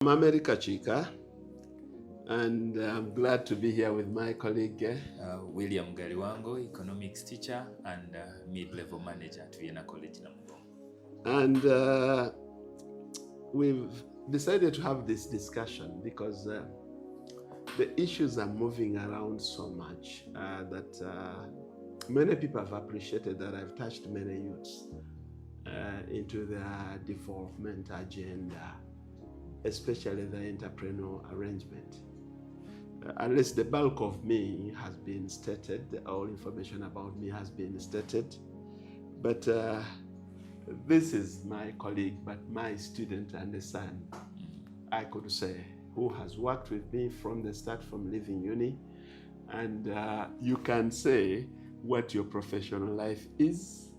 I'm America Chika, and I'm glad to be here with my colleague William Galiwango, economics teacher and mid-level manager at Vienna College Namibia. And we've decided to have this discussion because the issues are moving around so much that many people have appreciated that I've touched many youths into their development agenda, especially the entrepreneurial arrangement. Unless the bulk of me has been stated, all information about me has been stated. But this is my colleague, but my student and the son, I could say, who has worked with me from the start, from leaving uni. And you can say what your professional life is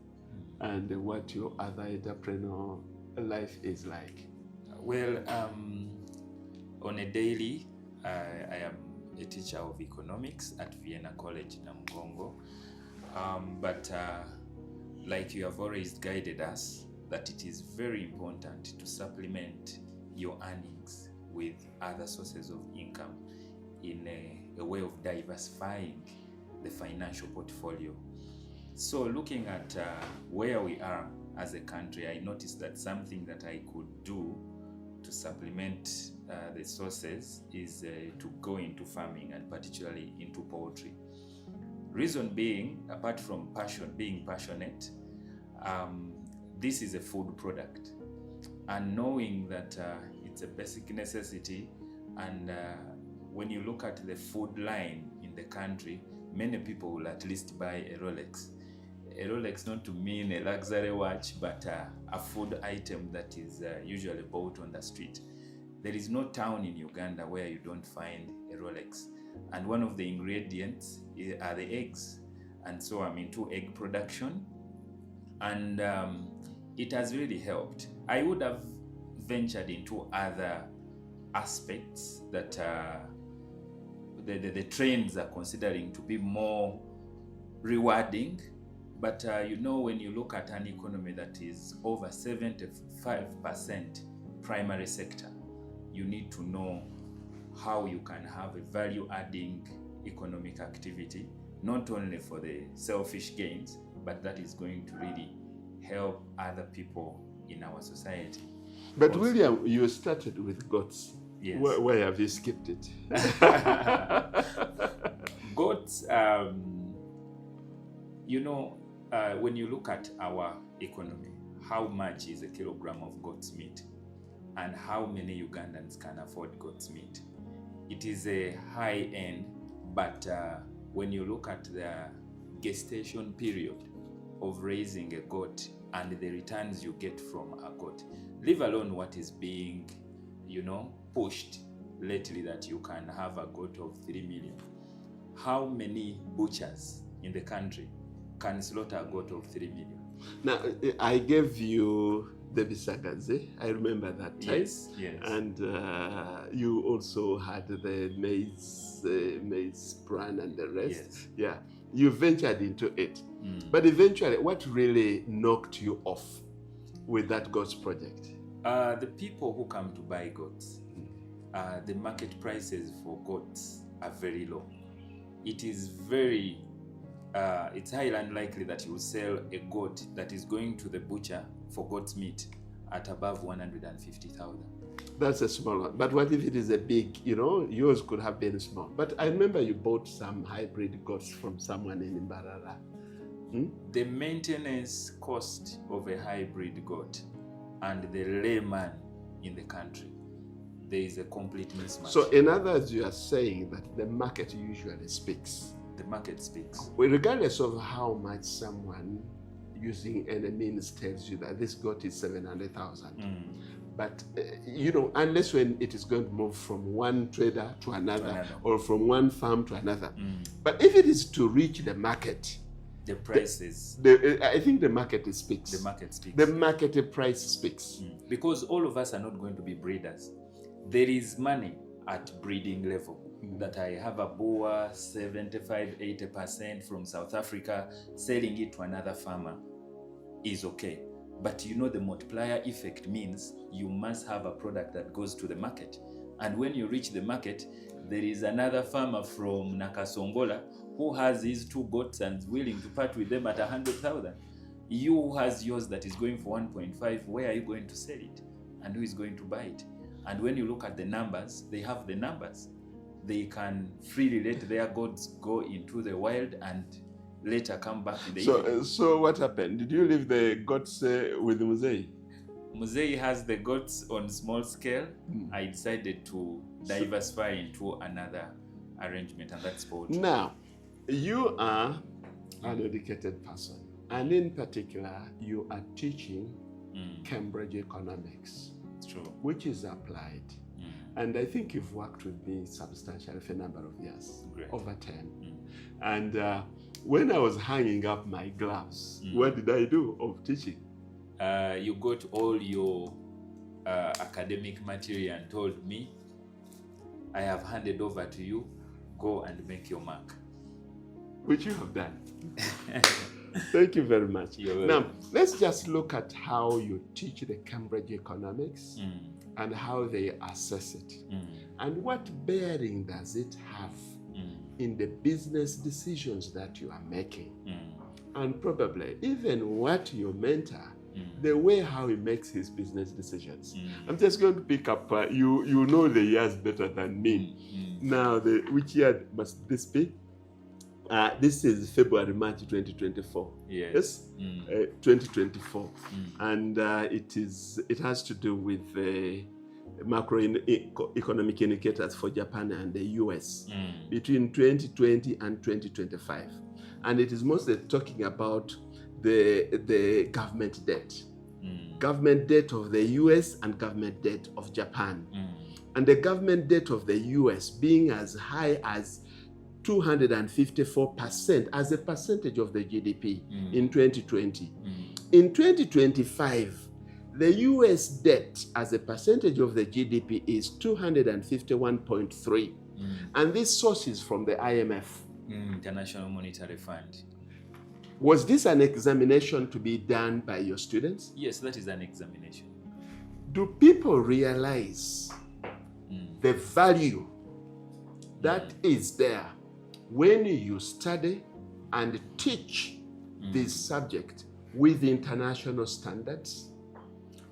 and what your other entrepreneurial life is like. Well, on a daily, I am a teacher of economics at Vienna College Namibia. But like you have always guided us, that it is very important to supplement your earnings with other sources of income in a way of diversifying the financial portfolio. So looking at where we are as a country, I noticed that something that I could do to supplement the sources is to go into farming, and particularly into poultry. Reason being, apart from being passionate, this is a food product, and knowing that it's a basic necessity, and when you look at the food line in the country, many people will at least buy a Rolex. A Rolex not to mean a luxury watch, but a food item that is usually bought on the street. There is no town in Uganda where you don't find a Rolex. And one of the ingredients are the eggs. And so I'm into egg production. And it has really helped. I would have ventured into other aspects that the trends are considering to be more rewarding. But when you look at an economy that is over 75% primary sector, you need to know how you can have a value-adding economic activity, not only for the selfish gains, but that is going to really help other people in our society. But also, William, you started with goats. Yes. Where have you skipped it? Goats, when you look at our economy, how much is a kilogram of goat's meat and how many Ugandans can afford goat's meat? It is a high end, but when you look at the gestation period of raising a goat and the returns you get from a goat, leave alone what is being, pushed lately that you can have a goat of 3 million. How many butchers in the country can slaughter a goat of 3 million? Now, I gave you the Bisagaze. I remember that time. Yes. And you also had the maize bran and the rest. Yes. Yeah. You ventured into it. But eventually, what really knocked you off with that goats project? The people who come to buy goats, the market prices for goats are very low. It is it's highly unlikely that you will sell a goat that is going to the butcher for goat's meat at above 150,000. That's a small one. But what if it is a big, yours could have been small. But I remember you bought some hybrid goats from someone in Mbarara. The maintenance cost of a hybrid goat and the layman in the country, there is a complete mismatch. So in other words, you are saying that the market usually speaks. The market speaks. Well, regardless of how much someone using any means tells you that this goat is 700,000. But, unless when it is going to move from one trader to another, or from one farm to another. But if it is to reach the market, the prices. I think the market speaks. The market speaks. The market price speaks. Because all of us are not going to be breeders. There is money at breeding level. That I have a boer 75-80% from South Africa selling it to another farmer is okay. But you know, the multiplier effect means you must have a product that goes to the market. And when you reach the market, there is another farmer from Nakasongola who has his 2 goats and is willing to part with them at 100,000. You who has yours that is going for 1.5, where are you going to sell it? And who is going to buy it? And when you look at the numbers, they have the numbers. They can freely let their goats go into the wild and later come back in the evening. So what happened? Did you leave the goats with Muzei? Muzei has the goats on small scale. I decided to diversify into another arrangement, and that's poultry. Now, you are an educated person, and in particular, you are teaching Cambridge economics. It's true. Which is applied. And I think you've worked with me substantially for a number of years, Great. over 10. And when I was hanging up my gloves, what did I do of teaching? You got all your academic material and told me, I have handed over to you, go and make your mark. Which you have done. Thank you very much. Now, let's just look at how you teach the Cambridge economics and how they assess it. And what bearing does it have in the business decisions that you are making? And probably even what your mentor, the way how he makes his business decisions. I'm just going to pick up, you know the years better than me. Now, which year must this be? This is February, March 2024. Yes. 2024. And it has to do with macroeconomic indicators for Japan and the US between 2020 and 2025. And it is mostly talking about the government debt. Government debt of the US and government debt of Japan. And the government debt of the US being as high as 254% as a percentage of the GDP in 2020. In 2025, the US debt as a percentage of the GDP is 251.3. And this source is from the IMF. International Monetary Fund. Was this an examination to be done by your students? Yes, that is an examination. Do people realize the value that is there when you study and teach this subject with international standards?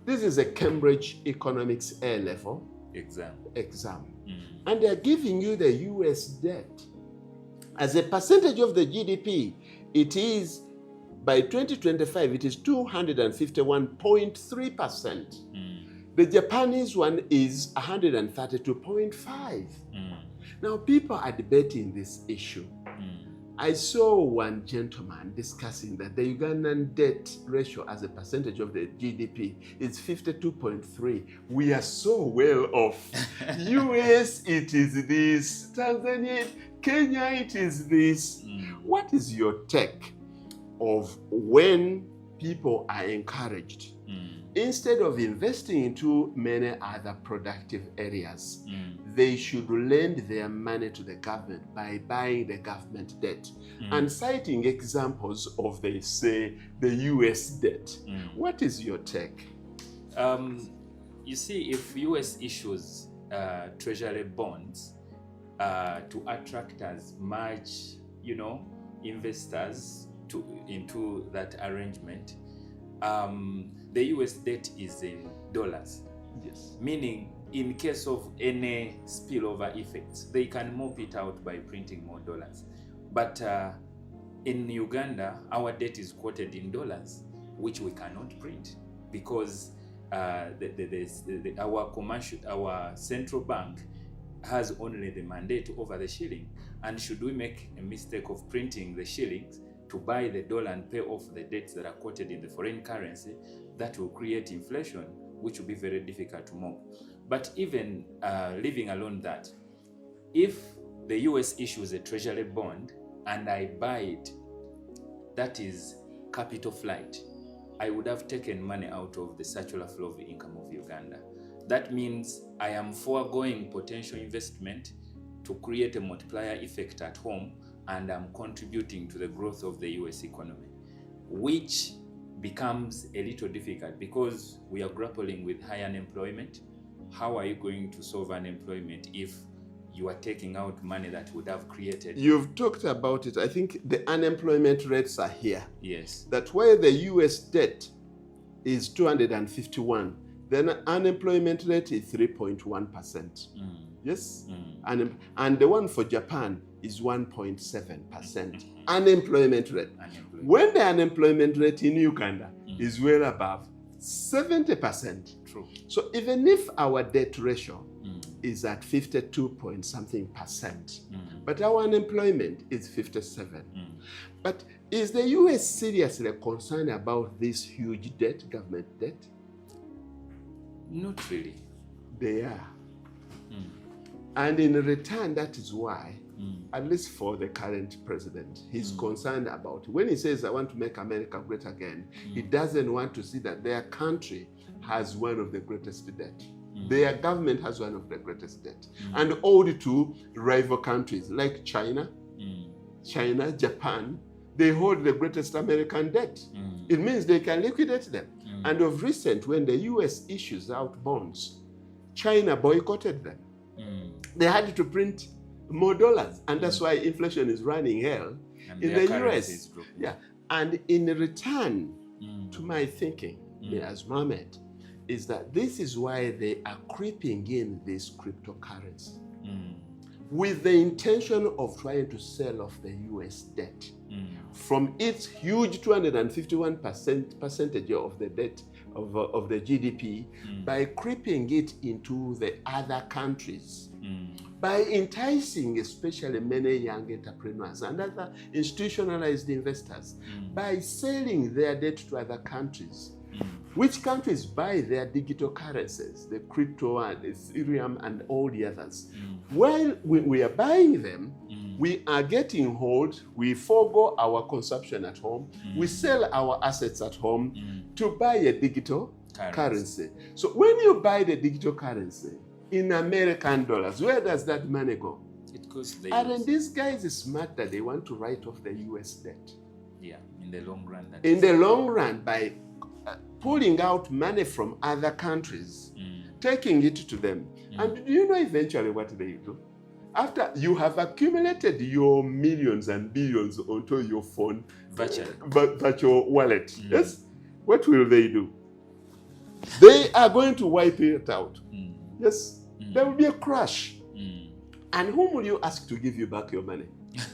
This is a Cambridge Economics A level exam. And they're giving you the US debt. As a percentage of the GDP, it is, by 2025, it is 251.3%. The Japanese one is 132.5. Now, people are debating this issue. I saw one gentleman discussing that the Ugandan debt ratio as a percentage of the GDP is 52.3. We are so well off. US, it is this. Tanzania, Kenya, it is this. What is your take of when people are encouraged, instead of investing into many other productive areas, they should lend their money to the government by buying the government debt and citing examples of, they say, the US debt? What is your take? You see, if US issues treasury bonds to attract as much, investors into that arrangement, the US debt is in dollars. Yes. Meaning, in case of any spillover effects, they can mop it out by printing more dollars. But in Uganda, our debt is quoted in dollars, which we cannot print because our central bank has only the mandate over the shilling. And should we make a mistake of printing the shillings to buy the dollar and pay off the debts that are quoted in the foreign currency, that will create inflation, which will be very difficult to mop. But even leaving alone that, if the US issues a treasury bond and I buy it, that is capital flight. I would have taken money out of the circular flow of income of Uganda. That means I am foregoing potential investment to create a multiplier effect at home, and I'm contributing to the growth of the US economy, which becomes a little difficult because we are grappling with high unemployment. How are you going to solve unemployment if you are taking out money that would have created? You've talked about it. I think the unemployment rates are here. Yes. That where the US debt is 251, then unemployment rate is 3.1%. Yes? And the one for Japan is 1.7% unemployment rate. When the unemployment rate in Uganda is well above 70%. True. So even if our debt ratio is at 52 point something percent, but our unemployment is 57. But is the US seriously concerned about this huge debt, government debt? Not really. They are. And in return, that is why, at least for the current president, he's concerned about it. When he says, I want to make America great again, he doesn't want to see that their country has one of the greatest debt. Their government has one of the greatest debt. And owed to rival countries like China, Japan, they hold the greatest American debt. It means they can liquidate them. And of recent, when the US issues out bonds, China boycotted them. They had to print more dollars, and that's why inflation is running hell in the US. Yeah, and in return to my thinking, as Mohammed, is that this is why they are creeping in this cryptocurrency with the intention of trying to sell off the US debt from its huge 251% percentage of the debt of the GDP by creeping it into the other countries, by enticing especially many young entrepreneurs and other institutionalized investors, by selling their debt to other countries. Which countries buy their digital currencies, the crypto and Ethereum and all the others? While we are buying them, we are getting hold, we forego our consumption at home, we sell our assets at home to buy a digital currency. So when you buy the digital currency in American dollars, where does that money go? It goes to the Aren't these guys smart that they want to write off the US debt? Yeah, in the long run. In the long run, by pulling out money from other countries, taking it to them. And do you know eventually what they do? After you have accumulated your millions and billions onto your phone, virtual wallet, yes, what will they do? They are going to wipe it out. Yes, there will be a crash. And whom will you ask to give you back your money?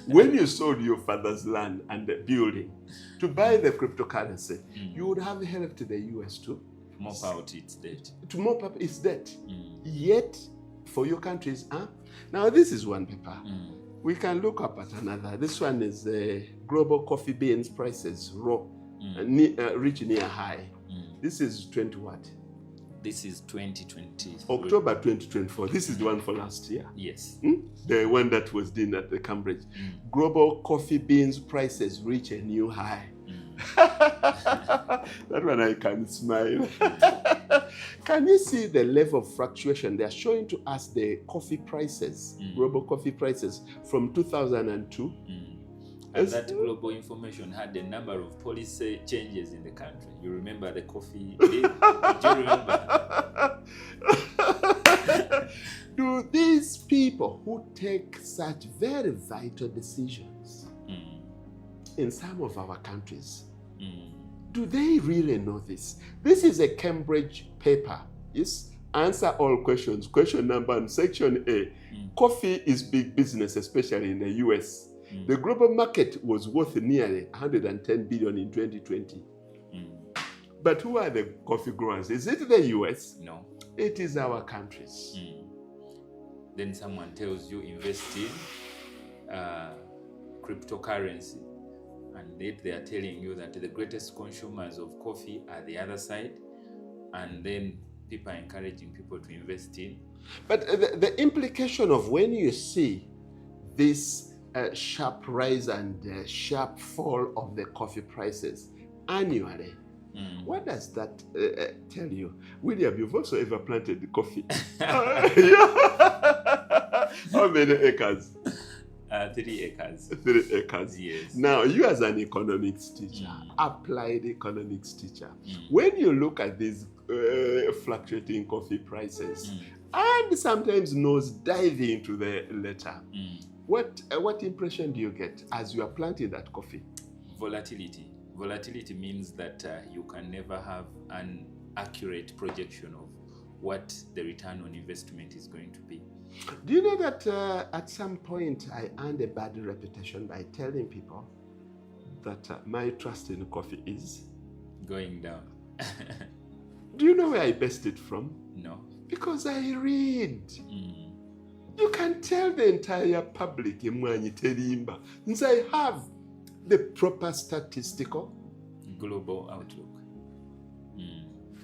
When you sold your father's land and the building to buy the cryptocurrency, you would have helped the US to mop out its debt. To mop up its debt. Yet, for your countries, now this is one paper. We can look up at another. This one is global coffee beans prices reach near high. This is 20 what? This is 2020. October 2024. This is the one for last year. Yes. The one that was done at the Cambridge. Global coffee beans prices reach a new high. That one I can smile. Can you see the level of fluctuation? They are showing to us the coffee prices, global coffee prices from 2002. And that global information had a number of policy changes in the country. You remember the coffee? Do you remember? Do these people who take such very vital decisions in some of our countries, do they really know this? This is a Cambridge paper. Yes? Answer all questions. Question number 1, section A. Coffee is big business, especially in the US. The global market was worth nearly 110 billion in 2020. But who are the coffee growers? Is it the US? No. It is our countries. Then someone tells you invest in cryptocurrency. And they are telling you that the greatest consumers of coffee are the other side. And then people are encouraging people to invest in. But the implication of when you see this sharp rise and sharp fall of the coffee prices annually, what does that tell you? William, you've also ever planted coffee. How many acres? 3 acres. 3 acres. Yes. Now, you as an economics teacher, applied economics teacher, when you look at these fluctuating coffee prices and sometimes nose diving into the latter, what impression do you get as you are planting that coffee? Volatility. Volatility means that you can never have an accurate projection of what the return on investment is going to be. Do you know that at some point I earned a bad reputation by telling people that my trust in coffee is going down? Do you know where I based it from? No. Because I read. You can tell the entire public, since I have the proper statistical global outlook.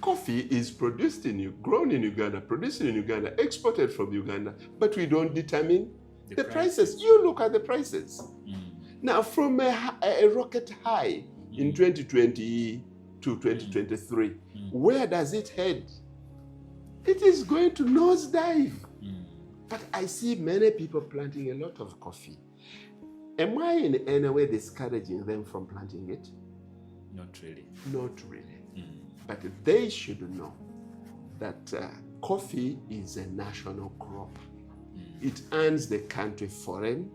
Coffee is produced grown in Uganda, produced in Uganda, exported from Uganda, but we don't determine the prices. You look at the prices. Now, from a rocket high in 2020 to 2023, where does it head? It is going to nosedive. But I see many people planting a lot of coffee. Am I in any way discouraging them from planting it? Not really. Not really. But they should know that coffee is a national crop. It earns the country foreign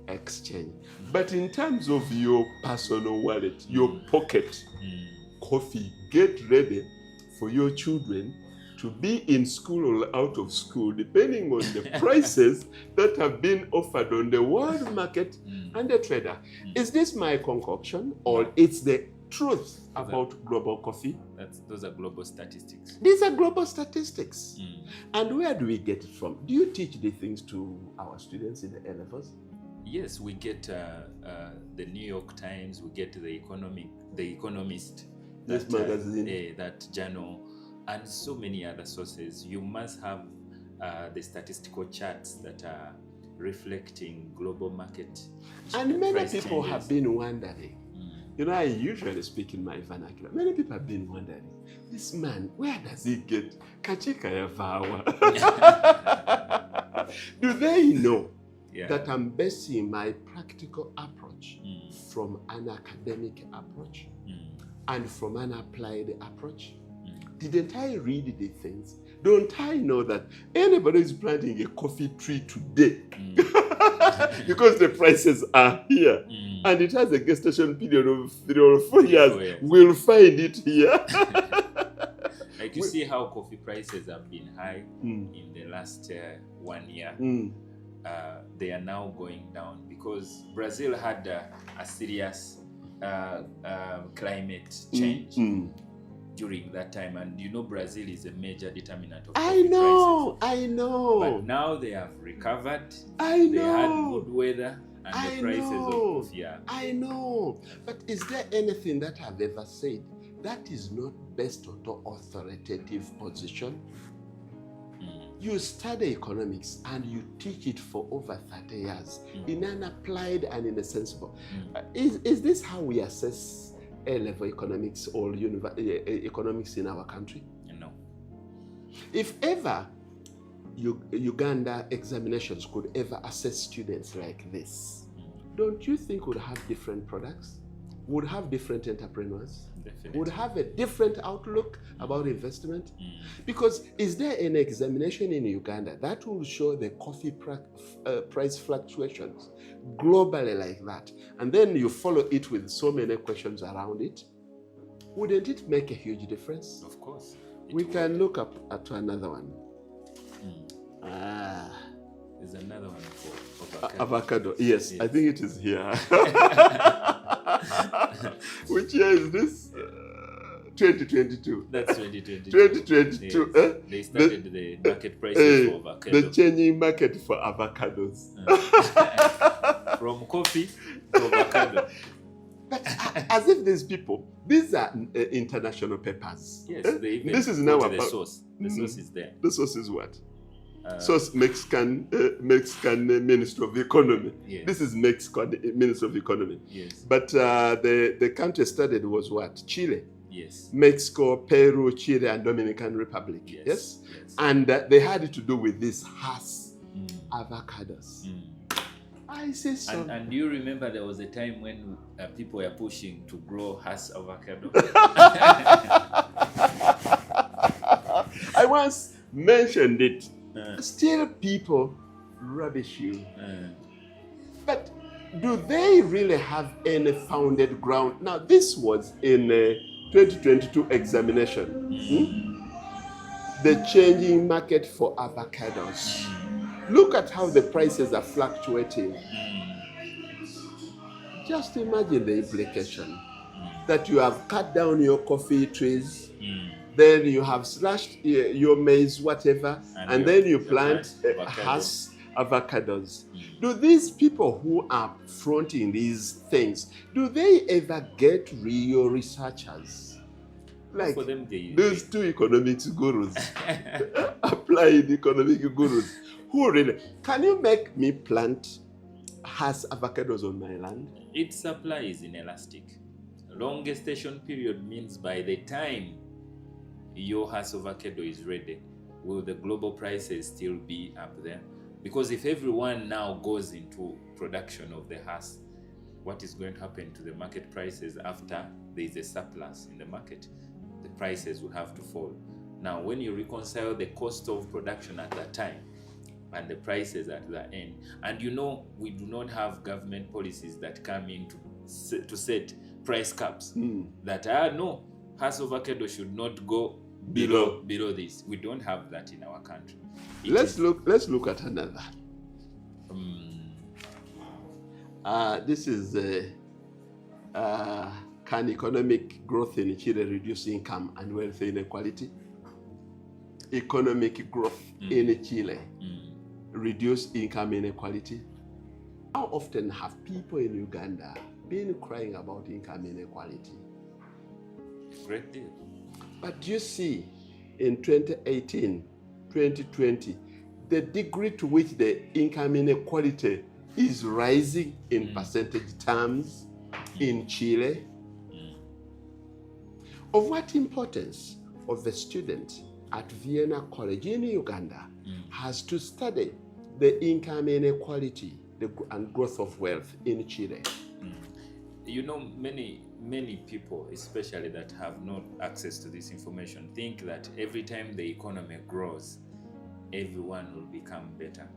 exchange. But in terms of your personal wallet, your pocket, coffee, get ready for your children to be in school or out of school, depending on the prices that have been offered on the world market and the trader. Is this my concoction, or it's the truth about global coffee? Those are global statistics. These are global statistics. And where do we get it from? Do you teach these things to our students in the A levels? Yes, we get the New York Times, we get the Economist, this magazine, that journal, and so many other sources. You must have the statistical charts that are reflecting global market. And many people have been wondering. You know, I usually speak in my vernacular. Many people have been wondering, this man, where does he get kachika ya vawa? Do they know that I'm basing my practical approach from an academic approach and from an applied approach? Didn't I read the things? Don't I know that anybody is planting a coffee tree today because the prices are here and it has a gestation period of 3 or 4 years, we'll find it here. Like you see how coffee prices have been high in the last 1 year. They are now going down because Brazil had a serious climate change during that time, and you know Brazil is a major determinant of coffee prices. I know. But now they have recovered. I know. They had good weather, and the prices of coffee are. I know. But is there anything that I've ever said that is not based on the authoritative position? You study economics and you teach it for over 30 years in an applied and in a sensible. Is this how we assess A-level economics or economics in our country? No. If ever Uganda examinations could ever assess students like this, don't you think we'd have different products? Would have different entrepreneurs? Definitely. Would have a different outlook about investment? Because is there an examination in Uganda that will show the coffee price fluctuations globally like that? And then you follow it with so many questions around it? Wouldn't it make a huge difference? Of course. We can look up at another one. There's another one for avocado. Avocado, yes, I think it is here. Which year is this? 2022. That's 2022. 2022. Yes. They started the market prices for avocado. The changing market for avocados. From coffee to avocado. But as if these people, these are international papers. Yes, they even this is now the about source. The source is there. The source is what? Source Mexican Minister of Economy. Yes. This is Mexican Minister of Economy. Yes. But the country studied was what? Chile. Yes. Mexico, Peru, Chile, and Dominican Republic. Yes. Yes. And they had to do with these Hass avocados. I say so. And do you remember there was a time when people were pushing to grow Hass avocado? I once mentioned it. Still people rubbish you. But do they really have any founded ground? Now, this was in a 2022 examination. The changing market for avocados. Look at how the prices are fluctuating. Just imagine the implication that you have cut down your coffee trees, then you have slashed your maize, whatever, and then you plant avocados. Do these people who are fronting these things, do they ever get real researchers? Like For them, those two economics gurus, applied economic gurus, who really, can you make me plant Hass avocados on my land? Its supply is inelastic. Long gestation period means by the time your Hass avocado is ready, will the global prices still be up there? Because if everyone now goes into production of the Hass, what is going to happen to the market prices after there is a surplus in the market? The prices will have to fall. Now, when you reconcile the cost of production at that time and the prices at the end, and you know we do not have government policies that come in to set price caps that no, Hass avocado should not go below this. We don't have that in our country. Let's look at another. This is can economic growth in Chile reduce income and wealth inequality? Economic growth in Chile reduce income inequality? How often have people in Uganda been crying about income inequality? Great deal. But you see, in 2018, 2020, the degree to which the income inequality is rising in percentage terms in Chile. Of what importance of the student at Vienna College in Uganda has to study the income inequality and growth of wealth in Chile? You know, many people, especially that have no access to this information, think that every time the economy grows, everyone will become better.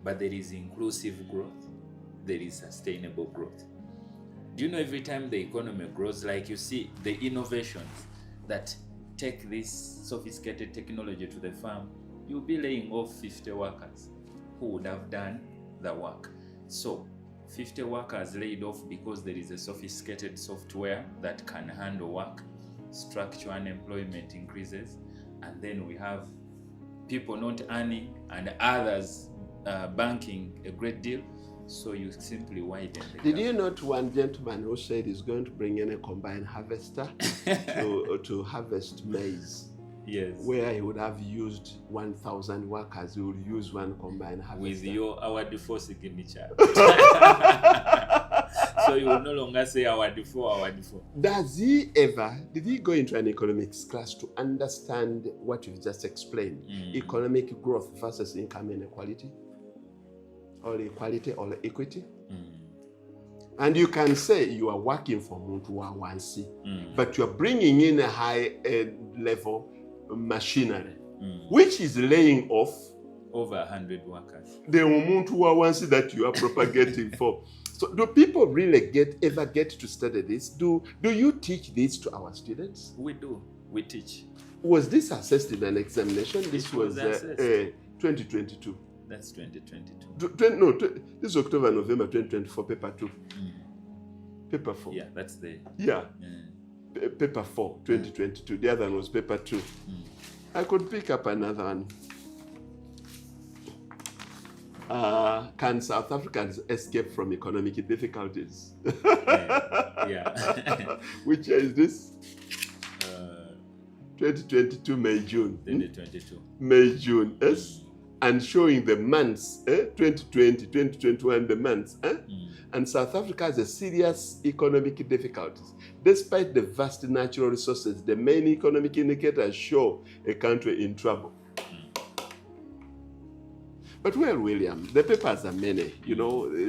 But there is inclusive growth, there is sustainable growth. Do you know every time the economy grows, like you see the innovations that take this sophisticated technology to the farm, you'll be laying off 50 workers who would have done the work. So 50 workers laid off because there is a sophisticated software that can handle work, structural unemployment increases, and then we have people not earning and others banking a great deal. So you simply widen the Did you note one gentleman who said he's going to bring in a combine harvester to harvest maize? Yes. Where he would have used 1,000 workers, he would use one combine harvester. With our default signature. So you will no longer say our default. Did he go into an economics class to understand what you've just explained? Economic growth versus income inequality? Or equality or equity? And you can say you are working for Muntua Wansi, but you're bringing in a high level machinery, which is laying off over 100 workers. The Muntua Wansi that you are propagating for. So do people really ever get to study this? Do you teach this to our students? We do. We teach. Was this assessed in an examination? This was 2022. That's 2022. This is October, November 2024, paper 2. Paper 4. Yeah, that's the... Yeah. Paper 4, 2022. The other one was paper 2. I could pick up another one. Can South Africans escape from economic difficulties? Yeah. Which year is this? 2022, May, June. 2022. May, June, yes? And showing the months, 2020, 2021, the months. And South Africa has a serious economic difficulties. Despite the vast natural resources, the main economic indicators show a country in trouble. But well, William, the papers are many,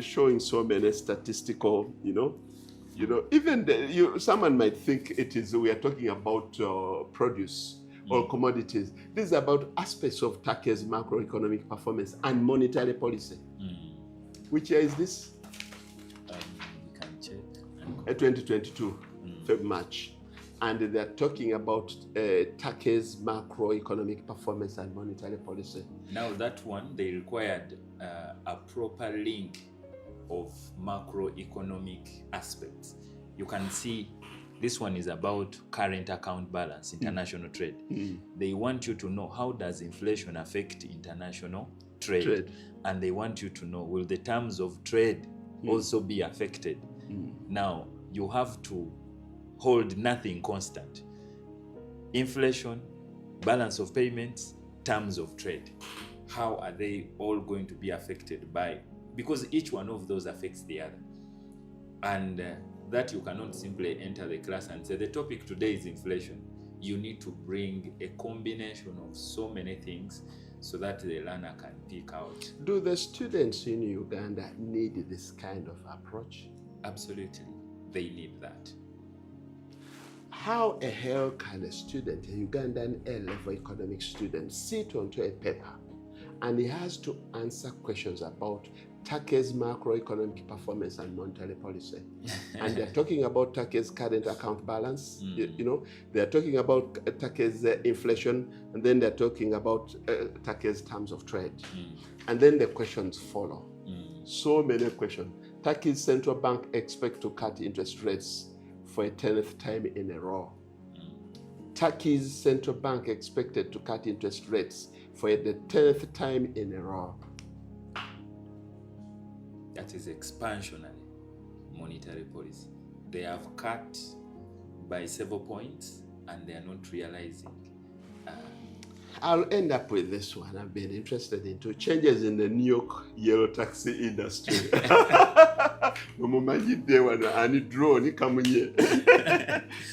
showing so many statistical, even someone might think we are talking about produce or commodities. This is about aspects of Turkey's macroeconomic performance and monetary policy. Which year is this? You can check. 2022, Feb, March. And they're talking about Turkey's macroeconomic performance and monetary policy. Now that one, they required a proper link of macroeconomic aspects. You can see this one is about current account balance, international trade. They want you to know, how does inflation affect international trade? And they want you to know, will the terms of trade also be affected? Now, you have to hold nothing constant. Inflation, balance of payments, terms of trade. How are they all going to be affected by? Because each one of those affects the other. And that you cannot simply enter the class and say, the topic today is inflation. You need to bring a combination of so many things so that the learner can pick out. Do the students in Uganda need this kind of approach? Absolutely, they need that. How the hell can a student, a Ugandan A-level economics student, sit onto a paper and he has to answer questions about Turkey's macroeconomic performance and monetary policy? And they're talking about Turkey's current account balance, they're talking about Turkey's inflation, and then they're talking about Turkey's terms of trade. And then the questions follow. So many questions. Turkey's central bank expects to cut interest rates for a 10th time in a row. Turkey's central bank expected to cut interest rates for the 10th time in a row. That is expansionary monetary policy. They have cut by several points and they are not realizing. I'll end up with this one. I've been interested into changes in the New York yellow taxi industry.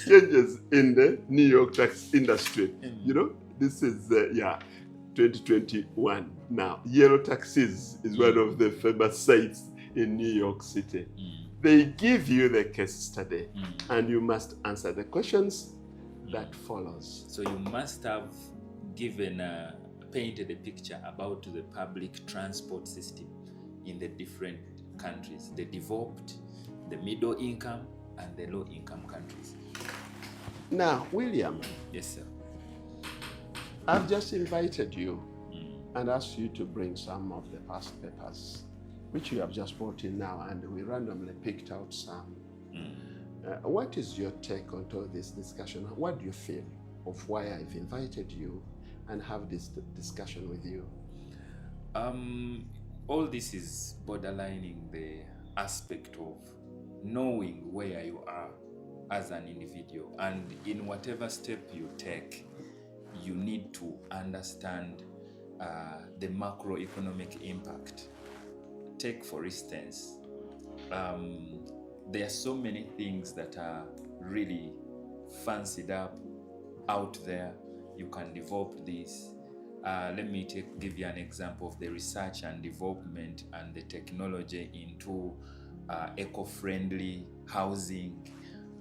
Changes in the New York taxi industry. This is 2021 now. Yellow taxis is one of the famous sites in New York City. They give you the case study and you must answer the questions that follows. So you must have painted a picture about the public transport system in the different countries, the developed, the middle income, and the low income countries. Now, William. Yes, sir. I've just invited you and asked you to bring some of the past papers, which you have just brought in now, and we randomly picked out some. What is your take on all this discussion? What do you feel of why I've invited you and have this discussion with you? All this is borderlining the aspect of knowing where you are as an individual, and in whatever step you take, you need to understand the macroeconomic impact. Take, for instance, there are so many things that are really fancied up out there. You can develop this. Let me give you an example of the research and development and the technology into eco-friendly housing.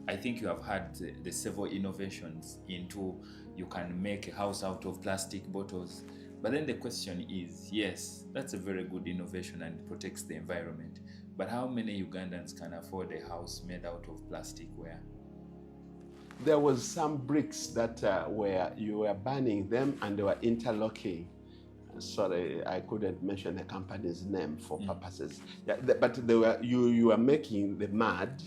I think you have had the several innovations into you can make a house out of plastic bottles. But then the question is, yes, that's a very good innovation and it protects the environment. But how many Ugandans can afford a house made out of plasticware? There was some bricks that you were burning them and they were interlocking. Sorry, I couldn't mention the company's name for purposes. Yeah, but they were you are making the mud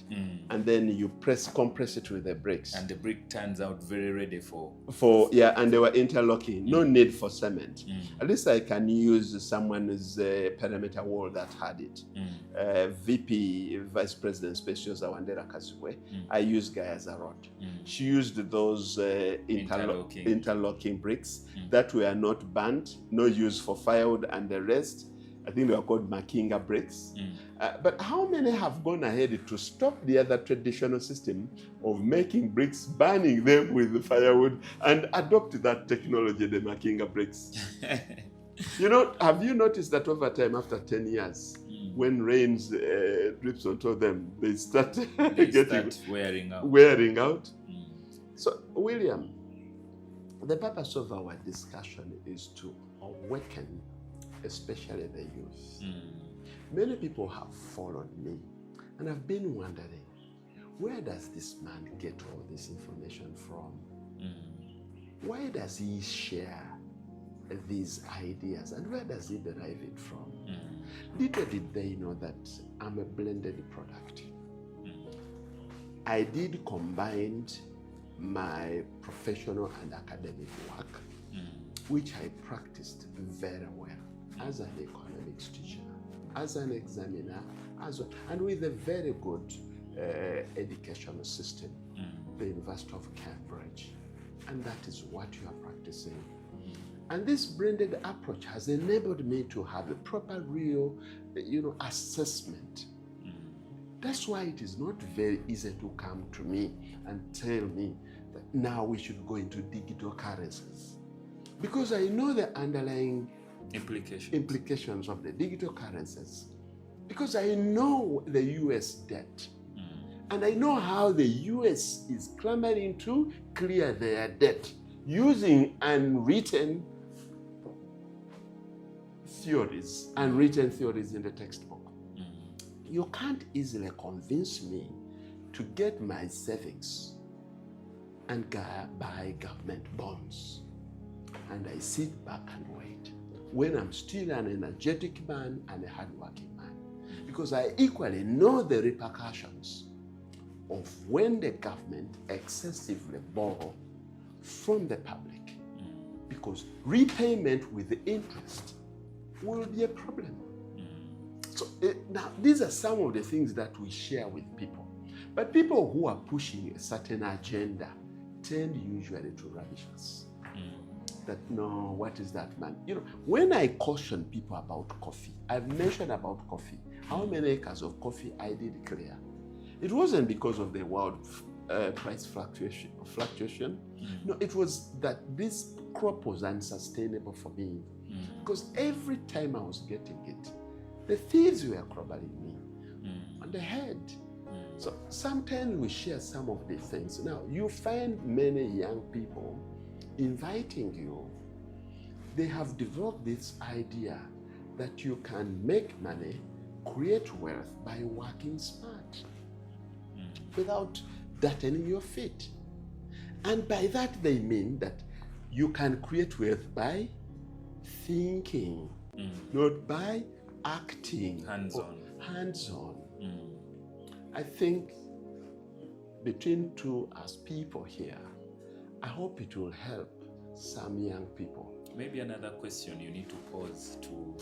and then you compress it with the bricks. And the brick turns out very ready for and they were interlocking. No need for cement. At least I can use someone's perimeter wall that had it. VP, Vice President Speciosa Wandera Kasukwe, I used Gayaza Rod. She used those interlocking bricks that were not burnt, no use for firewood and the rest. I think they were called Makinga bricks. But how many have gone ahead to stop the other traditional system of making bricks, burning them with the firewood, and adopt that technology, the Makinga bricks? Have you noticed that over time, after 10 years, when rains drips onto them, they start start wearing out? So, William, the purpose of our discussion is to awaken, especially the youth. Many people have followed me and have been wondering, where does this man get all this information from? Why does he share these ideas, and where does he derive it from? Little did they know that I'm a blended product. I did combine my professional and academic work, which I practiced very well as an economics teacher, as an examiner, and with a very good educational system, the University of Cambridge. And that is what you are practicing. And this blended approach has enabled me to have a proper, real, assessment. That's why it is not very easy to come to me and tell me that now we should go into digital currencies. Because I know the underlying implications of the digital currencies. Because I know the US debt. And I know how the US is clamoring to clear their debt using unwritten theories in the textbook. You can't easily convince me to get my savings and buy government bonds. And I sit back and wait when I'm still an energetic man and a hardworking man. Because I equally know the repercussions of when the government excessively borrow from the public. Because repayment with the interest will be a problem. So now, these are some of the things that we share with people. But people who are pushing a certain agenda tend usually to rubbish us. That, no, what is that, man? When I caution people about coffee, I've mentioned about coffee, how many acres of coffee I did clear. It wasn't because of the world price fluctuation. No, it was that this crop was unsustainable for me. Because every time I was getting it, the thieves were crumbling me on the head. So sometimes we share some of these things. Now, you find many young people inviting you. They have developed this idea that you can make money, create wealth by working smart without dirtying your feet. And by that they mean that you can create wealth by thinking, not by acting. Hands-on. I think between us people here, I hope it will help some young people. Maybe another question you need to pose to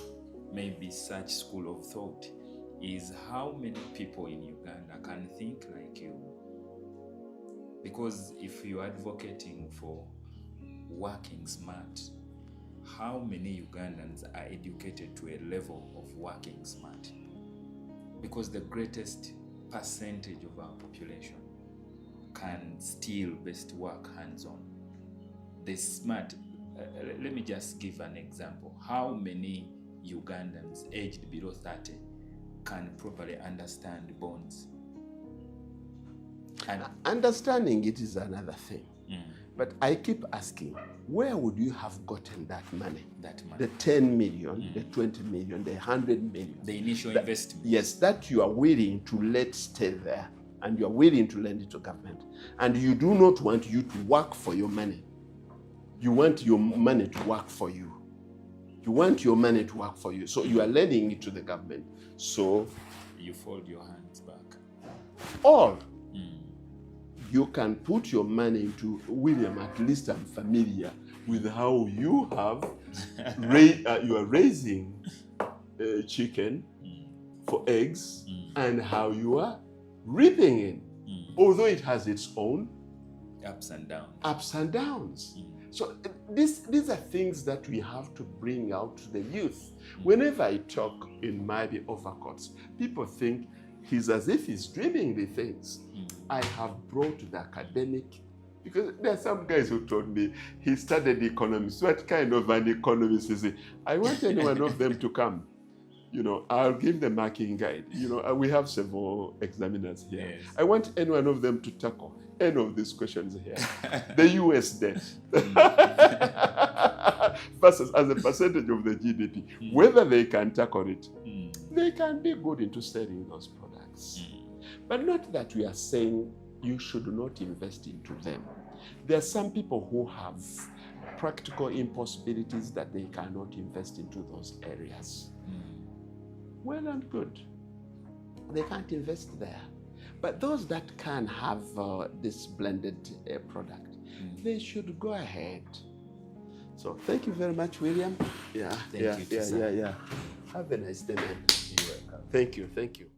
maybe such school of thought is how many people in Uganda can think like you? Because if you're advocating for working smart, how many Ugandans are educated to a level of working smart? Because the greatest percentage of our population can still best work hands-on. The smart, let me just give an example. How many Ugandans aged below 30 can properly understand bonds? And understanding it is another thing. But I keep asking, where would you have gotten that money? The 10 million, the 20 million, the 100 million. The initial investment. Yes, that you are willing to let stay there, and you are willing to lend it to government. And you do not want you to work for your money. You want your money to work for you. You want your money to work for you. So you are lending it to the government. So you fold your hands back. All. You can put your money into, William, at least I'm familiar with how you have, you are raising chicken for eggs and how you are reaping it. Although it has its own ups and downs. So these are things that we have to bring out to the youth. Whenever I talk in my overcoats, people think he's as if he's dreaming the things. I have brought the academic Because there are some guys who told me he studied economics. What kind of an economist is he? I want any one of them to come. I'll give the marking guide. We have several examiners here. Yes. I want any one of them to tackle any of these questions here. The US debt versus as a percentage of the GDP, whether they can tackle it, they can be good into selling those products. But not that we are saying you should not invest into them. There are some people who have practical impossibilities that they cannot invest into those areas. Well and good. They can't invest there. But those that can have this blended product, they should go ahead. So thank you very much, William. Thank you. Have a nice day, man. You're welcome. Thank you.